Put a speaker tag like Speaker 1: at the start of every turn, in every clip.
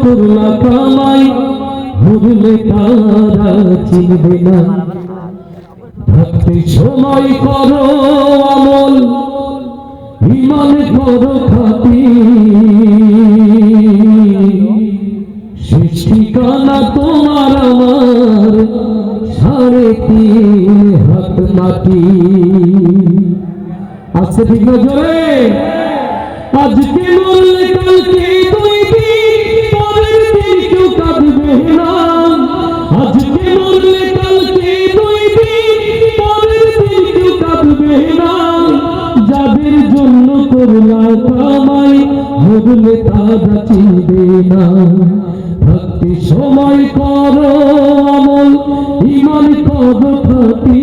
Speaker 1: করলা কামাই মরলে তারা চিনবে না। থাকতে সময় করো আমল ঈমান করো খাঁটি, শেষ ঠিকানা তোমার আমার 3.5 হাত মাটি। আজকে ঠিক না জোরে, আজকে মরলে কালকে 2 দিন, পরের দিন কেউ কাঁদবে না। আজকে মরলে কালকে 2 দিন, পরের দিন কেউ কাঁদবে না। যাদের জন্য করলা কামাই মরলে তারা চিনবে না। থাকতে সময় করো আমল ঈমান করো খাঁটি,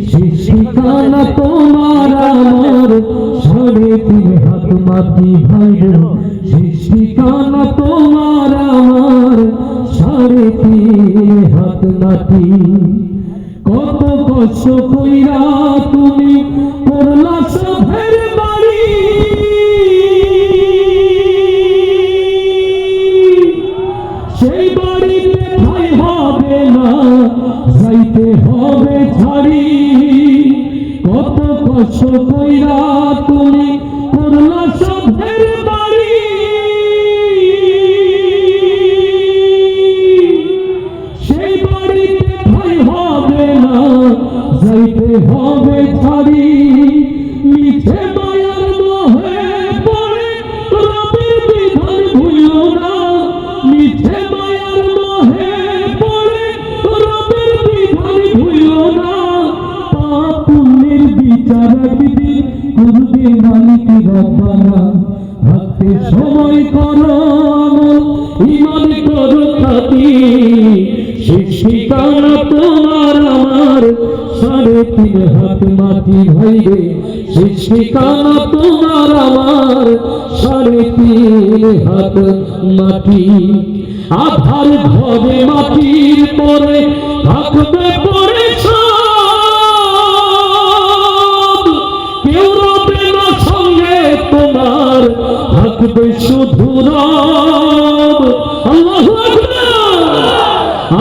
Speaker 1: শেষ ঠিকানা তোমার আমার 3.5 হাত মাটি। ভাইরে শেষ ঠিকানা তোমার আমার 3.5 হাত মাটি। কত কষ্ট কইরা তুমি করলা সভের বাড়ি, সেই বাড়িতে ঠাই হবে না, যাইতে হবে ছাড়ি। কত কষ্ট কইরা তুমি করলা সভের বাড়ি, সেই বাড়িতে ঠাই হবে না, যাইতে হবে ছাড়ি। মিছে মায়ার মোহে পড়ে রবের বিধান ভুলো না। মিছে মায়ার মোহে পড়ে রবের বিধান ভুলো না। পাপ পুণ্যের বিচার একদিন করবে মালিক রব্বানা। থাকতে সময় করো আমল ঈমান করো খাঁটি, শেষ ঠিকানা তোমার আমার 3.5 হাত মাটি। ভাইরে শেষ ঠিকানা তোমার আমার 3.5 হাত মাটি। আধার ঘরে মাটির পরে থাকবে পরে সব, কেউ রবে না সঙ্গে তোমার, থাকবে শুধু রব। আল্লাহু আকবার।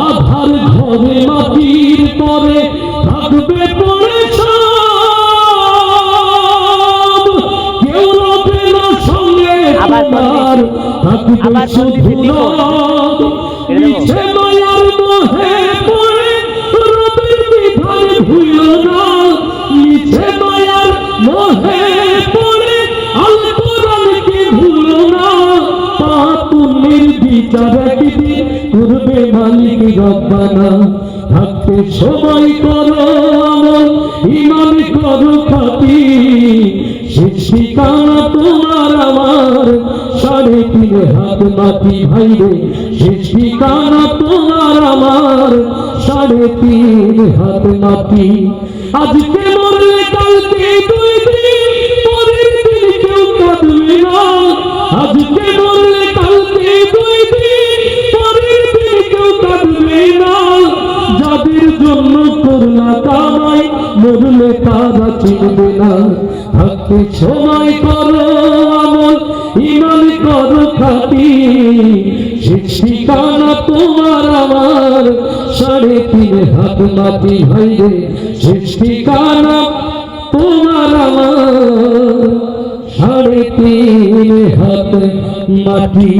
Speaker 1: আধার ঘরে মাটির পরে থাকবে পরে সব, কেউ রবে না সঙ্গে তোমার, থাকবে শুধু রব। মিছে মায়ার মোহে পড়ে রবের বিধান ভুলো না। মিছে মায়ার মোহে পড়ে আল কোরআনকে ভুলো না। পাপ পুণ্যের বিচার একদিন করবে মালিক রব্বানা। থাকতে সময় করো আমল ঈমান করো খাঁটি, শেষ ঠিকানা তোমার আমার 3.5 হাত মাটি। ভাইরে শেষ ঠিকানা তোমার আমার 3.5 হাত মাটি। আজকে মরলে কালকে 2 দিন, পরের দিন কেউ কাঁদবে না। আজকে মরলে কালকে 2 দিন, পরের দিন কেউ কাঁদবে না। যাদের জন্য করলা কামাই মরলে তারা চিনবে না। থাকতে সময় করো আমল ঈমান করো খাঁটি, শেষ ঠিকানা তোমার আমার 3.5 হাত মাটি। ভাইরে শেষ ঠিকানা তোমার আমার 3.5 হাত মাটি।